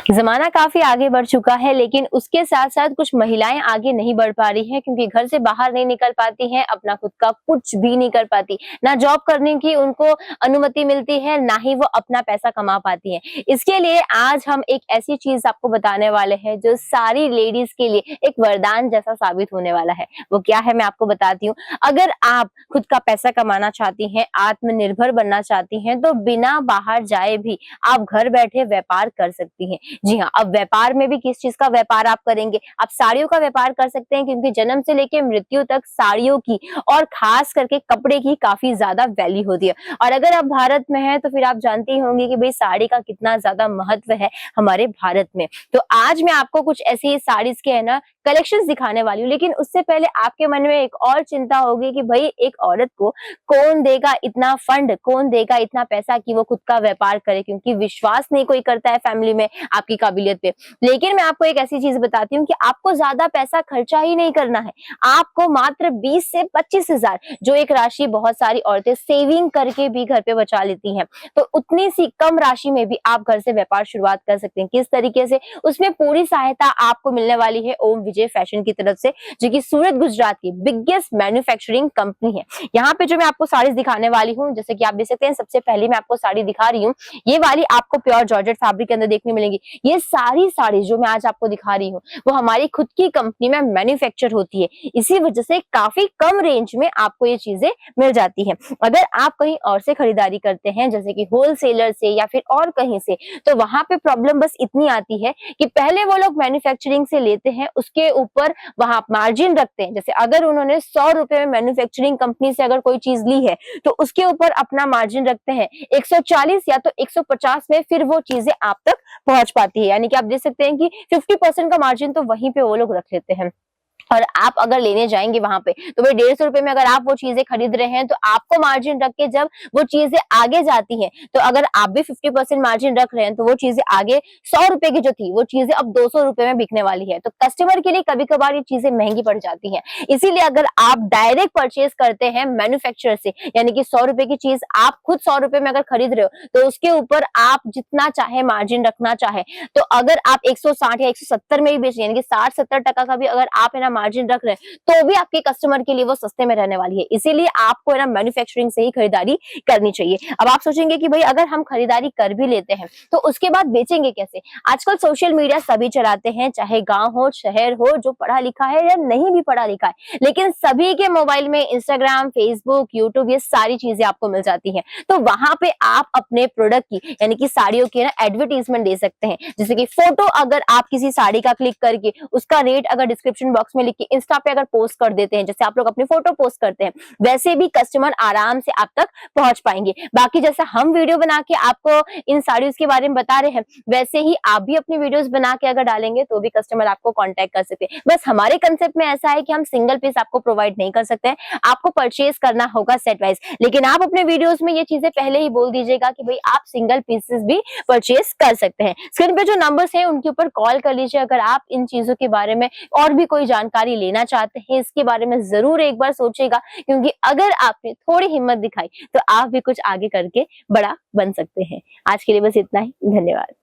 जमाना काफी आगे बढ़ चुका है, लेकिन उसके साथ साथ कुछ महिलाएं आगे नहीं बढ़ पा रही हैं क्योंकि घर से बाहर नहीं निकल पाती हैं, अपना खुद का कुछ भी नहीं कर पाती, ना जॉब करने की उनको अनुमति मिलती है, ना ही वो अपना पैसा कमा पाती हैं। इसके लिए आज हम एक ऐसी चीज आपको बताने वाले हैं जो सारी लेडीज के लिए एक वरदान जैसा साबित होने वाला है। वो क्या है मैं आपको बताती हूँ। अगर आप खुद का पैसा कमाना चाहती हैं, आत्मनिर्भर बनना चाहती हैं, तो बिना बाहर जाए भी आप घर बैठे व्यापार कर सकती हैं। जी हाँ, अब व्यापार में भी किस चीज का व्यापार आप करेंगे? आप साड़ियों का व्यापार कर सकते हैं क्योंकि जन्म से लेके मृत्यु तक साड़ियों की और खास करके कपड़े की काफी ज्यादा वैल्यू होती है। और अगर आप भारत में हैं तो फिर आप जानती होंगी कि भाई साड़ी का कितना ज्यादा महत्व है हमारे भारत में। तो आज मैं आपको कुछ ऐसी साड़ीज के है ना कलेक्शंस दिखाने वाली हूँ, लेकिन उससे पहले आपके मन में एक और चिंता होगी कि भाई एक औरत को कौन देगा इतना फंड, कौन देगा इतना पैसा कि वो खुद का व्यापार करे, क्योंकि विश्वास नहीं कोई करता है फैमिली में आपकी काबिलियत पे। लेकिन मैं आपको एक ऐसी चीज बताती हूँ कि आपको ज्यादा पैसा खर्चा ही नहीं करना है। आपको मात्र 20 से 25 हजार, जो एक राशि बहुत सारी औरतें सेविंग करके भी घर पे बचा लेती हैं, तो उतनी सी कम राशि में भी आप घर से व्यापार शुरुआत कर सकते हैं। किस तरीके से? उसमें पूरी सहायता आपको मिलने वाली है ओम विजय फैशन की तरफ से, जो कि सूरत गुजरात की बिगेस्ट मैन्युफैक्चरिंग कंपनी है। यहाँ पे जो मैं आपको साड़ीज दिखाने वाली हूँ, जैसे कि आप देख सकते हैं, सबसे पहले मैं आपको साड़ी दिखा रही हूँ। ये वाली आपको प्योर जॉर्जेट फैब्रिक के अंदर देखने मिलेंगी। ये सारी साड़ी जो मैं आज आपको दिखा रही हूँ वो हमारी खुद की कंपनी में मैन्युफैक्चर होती है। इसी वजह से काफी कम रेंज में आपको ये चीजें मिल जाती हैं। अगर आप कहीं और से खरीदारी करते हैं, जैसे कि होलसेलर से या फिर और कहीं से, तो वहां पे प्रॉब्लम बस इतनी आती है कि पहले वो लोग मैन्युफैक्चरिंग से लेते हैं, उसके ऊपर वहां मार्जिन रखते हैं। जैसे अगर उन्होंने 100 रुपए में मैन्युफैक्चरिंग कंपनी से अगर कोई चीज ली है तो उसके ऊपर अपना मार्जिन रखते हैं 140 या तो 150 में, फिर वो चीजें आप तक पहुंच पाती है। यानी कि आप देख सकते हैं कि 50% का मार्जिन तो वहीं पे वो लोग रख लेते हैं। और आप अगर लेने जाएंगे वहां पे तो भाई 150 रुपए में अगर आप वो चीजें खरीद रहे हैं तो आपको मार्जिन रख के जब वो चीजें आगे जाती हैं, तो अगर आप भी 50% मार्जिन रख रहे हैं तो वो चीजें आगे 100 रुपए की जो थी वो चीजें अब 200 रुपए में बिकने वाली है। तो कस्टमर के लिए कभी कभार ये चीजें महंगी पड़ जाती हैं। इसीलिए अगर आप डायरेक्ट परचेज करते हैं मैन्युफैक्चरर से, यानी कि 100 रुपए की चीज आप खुद 100 रुपए में अगर खरीद रहे हो तो उसके ऊपर आप जितना चाहे मार्जिन रखना चाहे, तो अगर आप 160 या 170 में भी बेच, यानी कि 60-70% का भी अगर आप है ना मार्जिन रख रहे हैं, तो भी आपके कस्टमर के लिए वो सस्ते में रहने वाली है। इसीलिए आपको है ना मैन्युफैक्चरिंग से ही खरीदारी करनी चाहिए। अब आप सोचेंगे कि भाई अगर हम खरीदारी कर भी लेते हैं तो उसके बाद बेचेंगे कैसे? आजकल सोशल मीडिया सभी चलाते हैं, चाहे गांव हो शहर हो, जो पढ़ा लिखा है या नहीं भी पढ़ा लिखा है, लेकिन सभी के मोबाइल में इंस्टाग्राम, फेसबुक, यूट्यूब, ये सारी चीजें आपको मिल जाती है। तो वहां पे आप अपने प्रोडक्ट की, यानी कि साड़ियों की ना एडवर्टीजमेंट दे सकते हैं। जैसे कि फोटो अगर आप किसी साड़ी का क्लिक करके उसका रेट अगर डिस्क्रिप्शन बॉक्स में लिख के इंस्टा पे अगर पोस्ट कर देते हैं, जैसे आप लोग अपनी फोटो पोस्ट करते हैं, वैसे भी कस्टमर आराम से आप तक पहुंच पाएंगे। बाकी जैसा हम वीडियो बना के आपको इन साड़ियों के बारे में बता रहे हैं, वैसे ही आप भी अपनी वीडियोस बना के अगर डालेंगे तो भी कस्टमर आपको कांटेक्ट कर सकते हैं। बस हमारे कंसेप्ट में ऐसा है कि हम सिंगल पीस आपको प्रोवाइड नहीं कर सकते हैं, आपको परचेज करना होगा सेट वाइज। लेकिन आप अपने वीडियोस में ये चीजें पहले ही बोल दीजिएगा कि भाई आप सिंगल पीसेस भी परचेज कर सकते हैं। स्क्रीन पे जो नंबर्स हैं उनके ऊपर कॉल कर लीजिए अगर आप इन चीजों के बारे में और भी कोई जानकारी लेना चाहते हैं। इसके बारे में जरूर एक बार सोचिएगा, क्योंकि अगर आपने थोड़ी हिम्मत दिखाई तो आप भी कुछ आगे करके बड़ा बन सकते हैं। आज के लिए बस इतना ही। धन्यवाद।